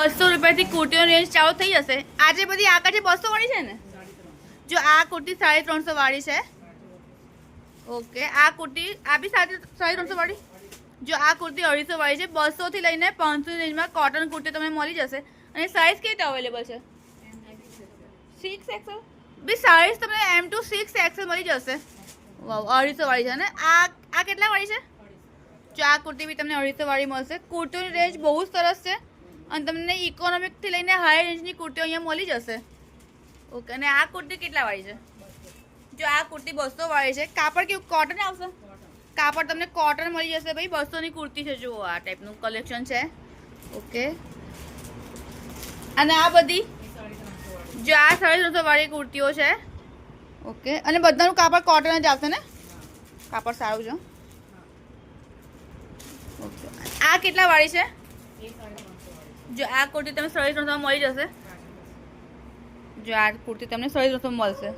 ₹200 કુર્તીઓ range ચાલુ થઈ જશે. આજે બધી આકાશી 200 વાળી છે ને? જો આ કુર્તી 350 વાળી છે. ઓકે, આ કુર્તી આ બી 350 વાળી. જો આ કુર્તી 250 વાળી છે. 200 થી લઈને 500 રેન્જમાં કોટન કુર્તી તમને મળી જશે. અને સાઇઝ કેવી અવેલેબલ છે? 6XL. બી સાઇઝ તમને M to 6XL મળી જશે. વાવ, 250 વાળી છે. અને આ કેટલા વાળી છે? જો આ કુર્તી બી તમને 250 વાળી મળશે. કુર્તીની રેન્જ બહુ જ સરસ છે અને તમને ઇકોનોમિક થી લઈને હાઈ રેન્જની કુર્તીઓ અહીંયા મળી જશે. ઓકે, અને આ કુર્તી કેટલા વાળી છે? જો આ કુર્તી 200 વાળી છે. કાપડ કેવું કોટન આવશે? કાપડ તમને કોટન મળી જશે ભાઈ. 200 ની કુર્તી છે. જુઓ આ ટાઈપનું કલેક્શન છે. ઓકે, અને આ બધી જો આ 350 વાળી કુર્તીઓ છે. ઓકે, અને બધાનું કાપડ કોટન જ આવશે ને? કાપડ સારું છે. ઓકે, આ કેટલા વાળી છે? જો આ કુર્તી તમને 350 મળી જશે. જો આ કુર્તી તમને 350 મળશે.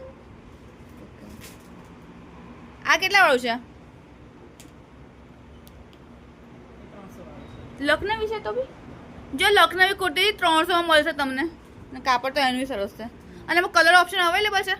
આ કેટલા વાળું છે? લખનવી છે તો બી. જો લખનવી કુર્તી 300 માં મળશે તમને. કાપડ તો એનું સરસ છે. અને એમાં કલર ઓપ્શન અવેલેબલ છે.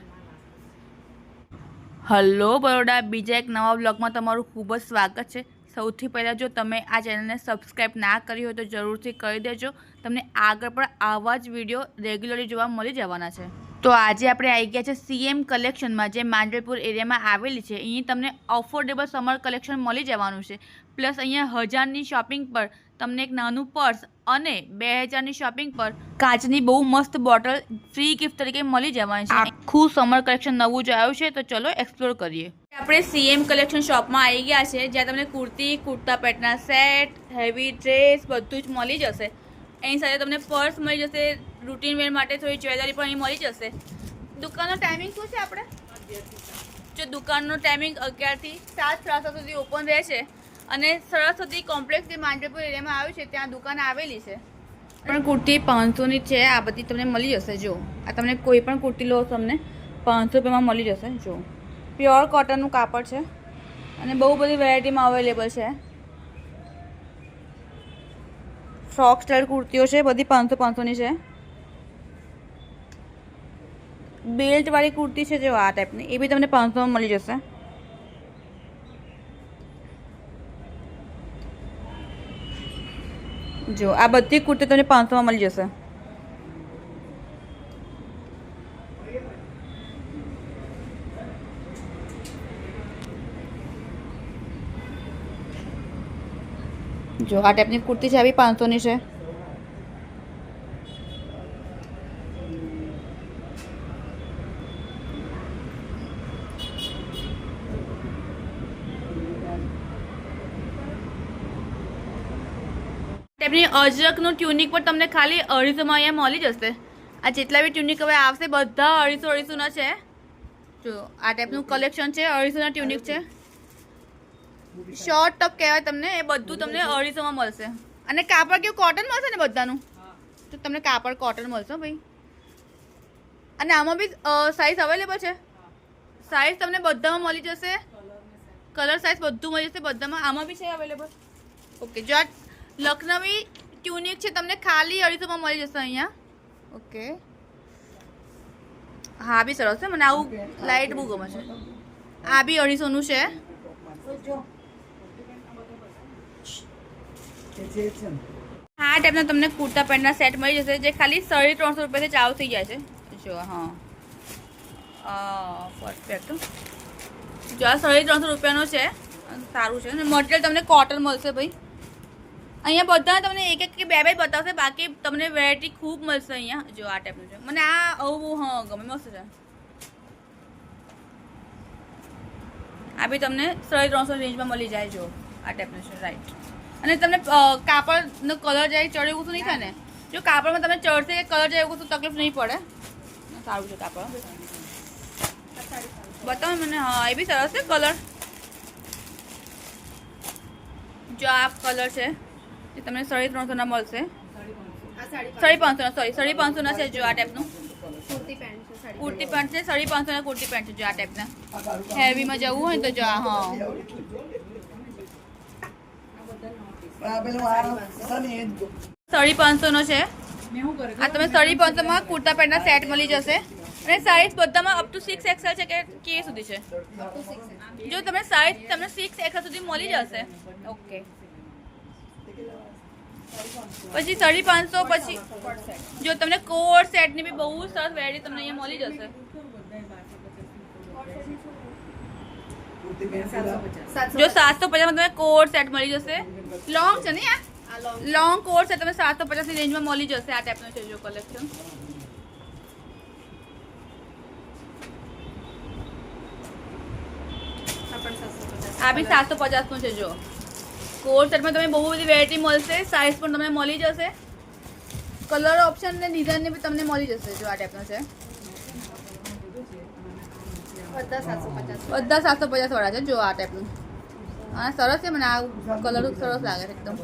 હલો બરોડા, બીજા એક નવા બ્લોગમાં તમારું ખૂબ જ સ્વાગત છે. સૌથી પહેલાં જો તમે આ ચેનલને સબસ્ક્રાઈબ ના કરી હોય તો જરૂરથી કરી દેજો. તમને આગળ પણ આવા જ વિડીયો રેગ્યુલરલી જોવા મળી જવાના છે. તો આજે આપણે આવી ગયા છે CM કલેક્શનમાં, જે માંડલપુર એરિયામાં આવેલી છે. અહીં તમને અફોર્ડેબલ સમર કલેક્શન મળી જવાનું છે. પ્લસ અહીંયા 1000ની શોપિંગ પર તમને એક નાનું પર્સ અને 2000ની શોપિંગ પર કાચની બહુ મસ્ત બોટલ ફ્રી ગિફ્ટ તરીકે મળી જવાની છે. આખું સમર કલેક્શન નવું જ આવ્યું છે, તો ચલો એક્સપ્લોર કરીએ. આપણે CM કલેક્શન શોપમાં આવી ગયા છે, જ્યાં તમને કુર્તી, કુર્તા પેટના સેટ, હેવી ડ્રેસ બધું જ મળી જશે. એની સાથે તમને પર્સ મળી જશે. રૂટીન વેર માટે થોડી જ્વેલરી પણ અહીં મળી જશે. દુકાનનો ટાઈમિંગ શું છે આપણે? જો દુકાનનો ટાઈમિંગ 11 થી 7 સુધી ઓપન રહે છે. અને સરસ્વતી કોમ્પ્લેક્સ જે માંડલપુર એરિયામાં આવ્યું છે ત્યાં દુકાન આવેલી છે. પણ કુર્તી 500ની છે. આ બધી તમને મળી જશે. જો આ તમને કોઈ પણ કુર્તી લો તમને 500 રૂપિયામાં મળી જશે. જો પ્યોર કોટનનું કાપડ છે અને બહુ બધી વેરાયટીમાં અવેલેબલ છે. ફ્રોક સ્ટાઇલ કુર્તીઓ છે, બધી 500ની છે. બેલ્ટ વાળી કુર્તી છે જો આ ટાઈપની, એ બી તમને 500માં મળી જશે. જો આ બધી કુર્તી તમને 500માં મળી જશે. જો આ ટાઈપની કુર્તી છે, આ બી 500ની છે. ટાઈપની અજરકનું ટ્યુનિક પર તમને ખાલી 250માં અહીંયા મળી જશે. આ જેટલા બી ટ્યુનિક હવે આવશે બધા 250-250ના છે. જો આ ટાઈપનું કલેક્શન છે. 250ના ટ્યુનિક છે. શોર્ટ ટોપ કહેવાય તમને. એ બધું તમને 250માં મળશે. અને કાપડ કેવું કોટન મળશે ને બધાનું? તો તમને કાપડ કોટન મળશે ભાઈ. અને આમાં બી સાઇઝ અવેલેબલ છે. સાઇઝ તમને બધામાં મળી જશે. કલર સાઇઝ બધું મળી જશે બધામાં. આમાં બી છે અવેલેબલ. ઓકે, જો આ લખનવી ટ્યુનિક છે તમને ખાલી 250માં મળી જશે અહીંયા. ઓકે, હા બી સરસ છે. મને આવું લાઇટ બહુ ગમે છે. આ બી 250નું છે. આ ટાઈપના તમને કુર્તા પેન્ટના સેટ મળી જશે, જે ખાલી 350 રૂપિયાથી ચાલુ થઈ જાય છે. જો હા, પરફેક્ટ. જો આ 350 રૂપિયાનો છે. સારું છે. અને મટીરિયલ તમને કોટન મળશે ભાઈ. અહીંયા બધા તમને એક એક કે બે બતાવશે, બાકી તમને વેરાયટી ખૂબ મળશે અહીંયા. જો આ ટાઈપનું છે. મને આ આવું હા ગમે, મસ્ત છે. આ બી તમને 350 રેન્જમાં મળી જાય. જો આ ટાઈપનું છે, રાઈટ. અને તમને કાપડનો કલર જાય ચડે એવું શું નહીં થાય ને? જો કાપડમાં તમે ચડશે કે કલર જાય એવું શું તકલીફ નહીં પડે. સારું છે કાપડ. બતાવો મને. હા, એ બી સરસ છે કલર. જો આ કલર છે એ તમને 350ના મળશે. 550ના છે. જો આ ટાઈપનું કુર્તી પેન્ટ છે. 550ના કુર્તી પેન્ટ છે. જો આ ટાઈપના હેવીમાં જવું હોય તો જો હા 550નો છે. આ તમે 550 કુર્તા પેન્ટના સેટ મળી જશે અને સાઇઝ બધામાં અપ ટુ 6XL છે કે સુધી છે? જો તમે સાઇઝ તમને 6XL સુધી મળી જશે. ઓકે, પછી 550 પછી જો તમને કોટ સેટની બી બહુ સરસ વેરાયટી તમને અહીંયા મળી જશે. જો 750 માં તમે કોટ સેટ મળી જશે. લોંગ છે ને આ લોંગ કોટ સેટ તમે 750 ની રેન્જમાં મળી જશે. આ ટાઈપનું છે જો કલેક્શન. આ બી 750 નું છે. જો કોટ સેટમાં તમે બહુ બધી વેરાયટી મળશે. સાઇઝ પણ તમને મળી જશે. કલર ઓપ્શન ને ડિઝાઇન ને બી તમને મળી જશે. જો આ ટાઈપનો છે. બધા 750 વાળા છે. જો આ ટાઈપનું. હા સરસ છે. મને આ કલર સરસ લાગે છે એકદમ.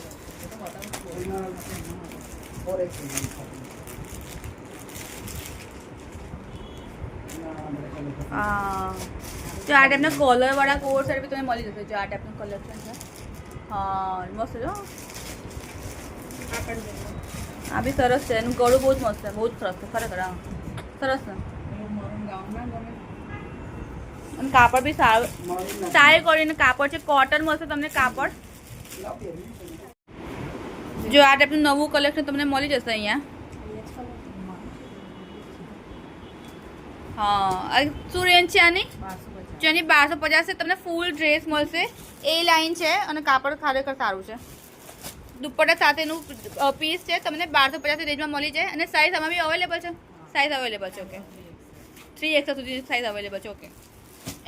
જો આ ટાઈપના કોલર વાળા કોટ સેટ બી તમને મળી જશે. જો આ ટાઈપનું કલેક્શન છે. હા મસ્ત છે. આ બી સરસ છે. એનું ગળું બહુ જ મસ્ત છે. બહુ જ સરસ છે ખરેખર. હા સરસ છે. અને કાપડ બી સારું સારી કરીને કાપડ છે. કોટન મળશે તમને કાપડ. જો આ ટાઈપનું નવું કલેક્શન તમને મળી જશે અહીંયા. હા શું રેન્જ છે આની? જેની 1250 છે. તમને ફૂલ ડ્રેસ મળશે. એ લાઇન છે અને કાપડ ખરેખર સારું છે. દુપટ્ટા સાથેનું પીસ છે. તમને 1250 રેન્જમાં મળી જાય. અને સાઇઝ આમાં બી અવેલેબલ છે. સાઇઝ અવેલેબલ છે. ઓકે 3XL સુધી સાઇઝ અવેલેબલ છે. ઓકે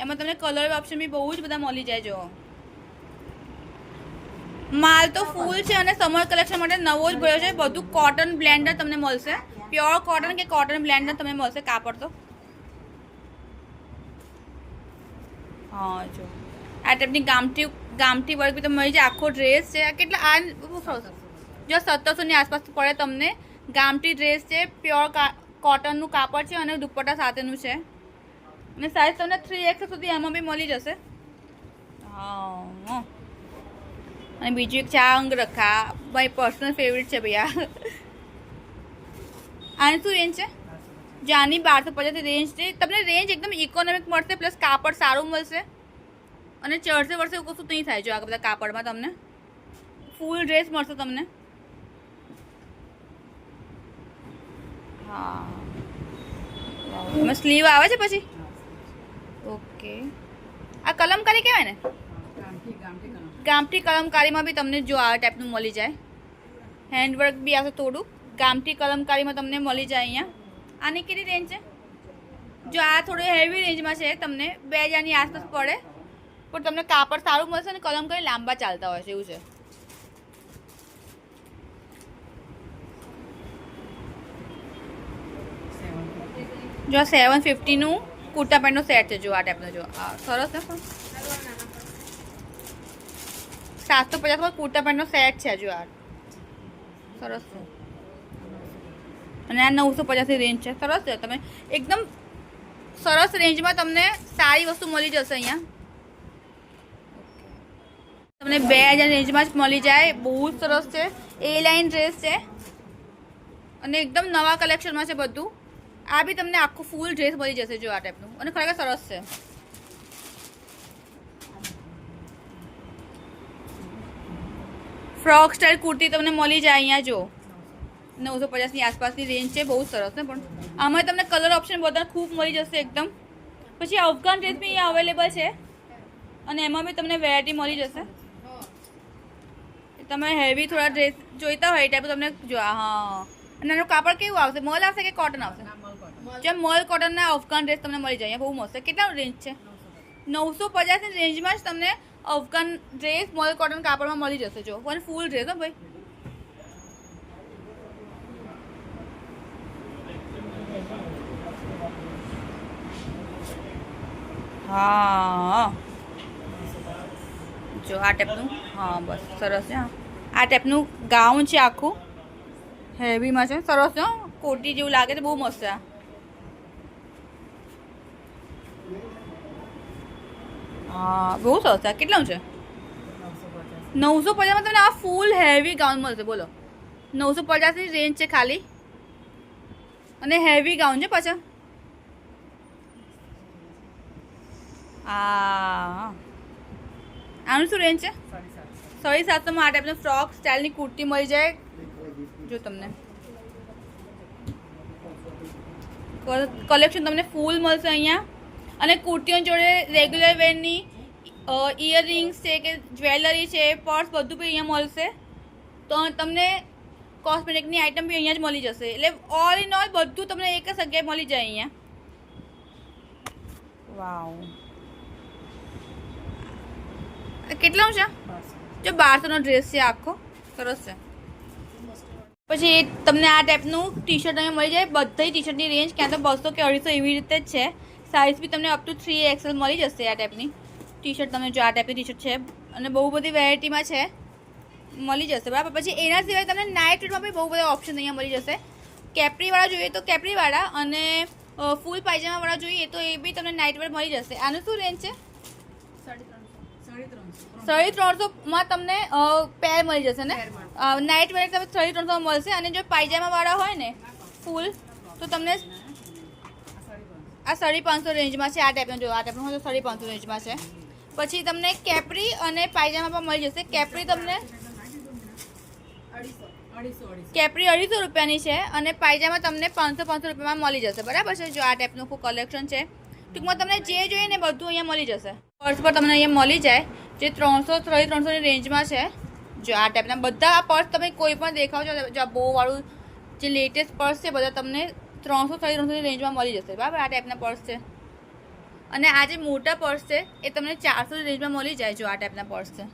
એમાં તમને કલર ઓપ્શન બી બહુ જ બધા મળી જાય. જો માલ તો ફૂલ છે અને સમર કલેક્શન માટે નવો જ ભર્યો છે. બધું કોટન બ્લેન્ડર તમને મળશે. પ્યોર કોટન કે કોટન બ્લેન્ડર તમને મળશે. કાપડ તો હા જો આ ટાઈપની ગામઠી વર્ક બી તમને મળી જાય. આખો ડ્રેસ છે. કેટલા આ જો 1700 ની આસપાસ પડે તમને. ગામઠી ડ્રેસ છે. પ્યોર કોટનનું કાપડ છે અને દુપટ્ટા સાથેનું છે. અને સાઇઝ તમને 3XL સુધી એમાં બી મળી જશે. હા અને બીજું એક છે આ અંગરખા. મારી પર્સનલ ફેવરેટ છે ભૈયા. આની શું રેન્જ છે? જો આની 1250 રેન્જ છે. તમને રેન્જ એકદમ ઇકોનોમિક મળશે. પ્લસ કાપડ સારું મળશે અને ચડશે વર્ષે એવું કશું નહીં થાય. જો આ બધા કાપડમાં તમને ફૂલ ડ્રેસ મળશે તમને. હા એમાં સ્લીવ આવે છે પછી. ઓકે આ કલમકારી કહેવાય ને? ગામઠી કલમકારીમાં બી તમને જો આ ટાઈપનું મળી જાય. હેન્ડવર્ક બી આવશે થોડું. ગામઠી કલમકારીમાં તમને મળી જાય અહીંયા. આની કેટલી રેન્જ છે? જો આ થોડું હેવી રેન્જમાં છે. તમને 2000 ની આસપાસ પડે. પણ તમને કાપડ સારું મળશે અને કલમકારી લાંબા ચાલતા હોય છે. એવું છે. જો 750 નું કુર્તા પેન્ટનો સેટ છે. જો આ ટાઈપનો. જો સરસ ને પણ 750 માં કુર્તા પેન્ટનો સેટ છે. જો આ સરસ છે. અને આ 950 ની રેન્જ છે. સરસ છે. તમે એકદમ સરસ રેન્જમાં તમને સારી વસ્તુ મળી જશે અહીંયા. તમને 2000 રેન્જમાં જ મળી જાય. બહુ જ સરસ છે. એ લાઇન ડ્રેસ છે અને એકદમ નવા કલેક્શનમાં છે બધું. આ બી તમને આખું ફૂલ ડ્રેસ મળી જશે. જો આ ટાઈપનું અને ખરેખર સરસ છે. ફ્રોક સ્ટાઇલ કુર્તી તમને મળી જાય અહીંયા. જો 950 ની આસપાસની રેન્જ છે. બહુ સરસ ને. પણ આમાં તમને કલર ઓપ્શન બધા ખૂબ મળી જશે એકદમ. પછી અફઘાન ડ્રેસ બી અહીંયા અવેલેબલ છે અને એમાં બી તમને વેરાયટી મળી જશે. તમે હેવી થોડા ડ્રેસ જોઈતા હોય એ ટાઈપ તમને જો. હા અને એનું કાપડ કેવું આવશે? મલ આવશે કે કોટન આવશે? જેમ મલ કોટનના અફઘાન ડ્રેસ તમને મળી જાય. બહુ મસ્ત. કેટલાનું રેન્જ છે? 950 ની રેન્જમાં જ તમને અફઘાન ડ્રેસ મલ કોટન કાપડમાં મળી જશે. જો પણ ફૂલ ડ્રેસ હો ભાઈ. હા જો આ ટાઈપનું. હા બસ સરસ છે. આ ટાઈપનું ગાઉન છે. આખું હેવીમાં છે. સરસ છે. કોટી જેવું લાગે છે. બહુ મસ્ત છે. હા બહુ સરસ છે. કેટલાનું છે? 950 માં તમને આ ફૂલ હેવી ગાઉન મળશે. બોલો 950 ની રેન્જ છે ખાલી. અને હેવી ગાઉન છે પાછા. આનું શું રેન્જ છે? 750 આ ટાઈપનો ફ્રોક સ્ટાઇલની કુર્તી મળી જાય. જો તમને કલેક્શન તમને ફૂલ મળશે અહીંયા. અને કુર્તીઓ જોડે રેગ્યુલર વેરની ઇયરિંગ્સ છે કે જ્વેલરી છે, પર્સ બધું બી અહીંયા મળશે. તો તમને કોસ્મેટિકની આઇટમ બી અહીંયા જ મળી જશે. એટલે ઓલ ઇન ઓલ બધું તમને એક જ જગ્યાએ મળી જાય અહીંયા. વાવ, કેટલાનું છે? જો 1200નો ડ્રેસ છે આખો, સરસ છે. પછી તમને આ ટાઈપનું ટી શર્ટ અહીંયા મળી જાય. બધી ટી શર્ટની રેન્જ ક્યાં તો 200 કે 250 એવી રીતે જ છે. સાઇઝ બી તમને અપ ટુ 3XL મળી જશે. આ ટાઈપની ટી શર્ટ તમે જો આ ટાઈપની ટી શર્ટ છે અને બહુ બધી વેરાયટીમાં છે, મળી જશે બરાબર. પછી એના સિવાય તમને નાઇટ વેરમાં બી બહુ બધા ઓપ્શન અહીંયા મળી જશે. કેપરીવાળા જોઈએ તો કેપરીવાળા, અને ફૂલ પાયજામાવાળા જોઈએ તો એ બી તમને નાઇટ વેર મળી જશે. આનું શું રેન્જ છે? 350માં તમને પેર મળી જશે ને. નાઇટ વેર તમે 350 મળશે. અને જો પાયજામાવાળા હોય ને ફૂલ તો તમને આ 550 રેન્જમાં છે. આ ટાઈપનો જો આ ટાઈપનો હોય તો 550 રેન્જમાં છે. પછી તમને કેપરી અને પાયજામા પણ મળી જશે. કેપરી તમને કેપરી 250 રૂપિયાની છે અને પાયજામા તમને 500 રૂપિયામાં મળી જશે બરાબર છે. જો આ ટાઈપનું ખૂબ કલેક્શન છે. ટૂંકમાં તમને જે જોઈએ ને બધું અહીંયા મળી જશે. પર્સ પર તમને અહીંયા મળી જાય જે 300-350ની રેન્જમાં છે. જો આ ટાઈપના બધા આ પર્સ તમે કોઈ પણ દેખાવ છો, જો આ બોવાળું જે લેટેસ્ટ પર્સ છે બધા તમને 300-350ની રેન્જમાં મળી જશે બરાબર. આ ટાઈપના પર્સ છે. અને આ જે મોટા પર્સ છે એ તમને 400ની રેન્જમાં મળી જાય. જો આ ટાઈપના પર્સ છે,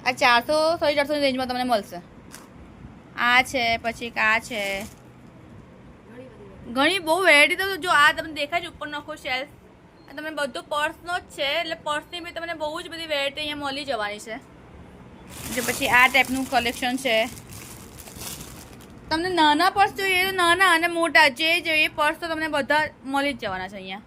આ 400-450ની રેન્જમાં તમને મળશે. આ છે, પછી આ છે, ઘણી બહુ વેરાયટી. તો જો આ તમને દેખાય છે ઉપર નખો શેલ્ફ, આ તમને બધો પર્સનો જ છે. એટલે પર્સની બી તમને બહુ જ બધી વેરાયટી અહીંયા મળી જવાની છે. જો પછી આ ટાઈપનું કલેક્શન છે. તમને નાના પર્સ જોઈએ તો નાના અને મોટા જે જોઈએ પર્સ તો તમને બધા મળી જ જવાના છે અહીંયા.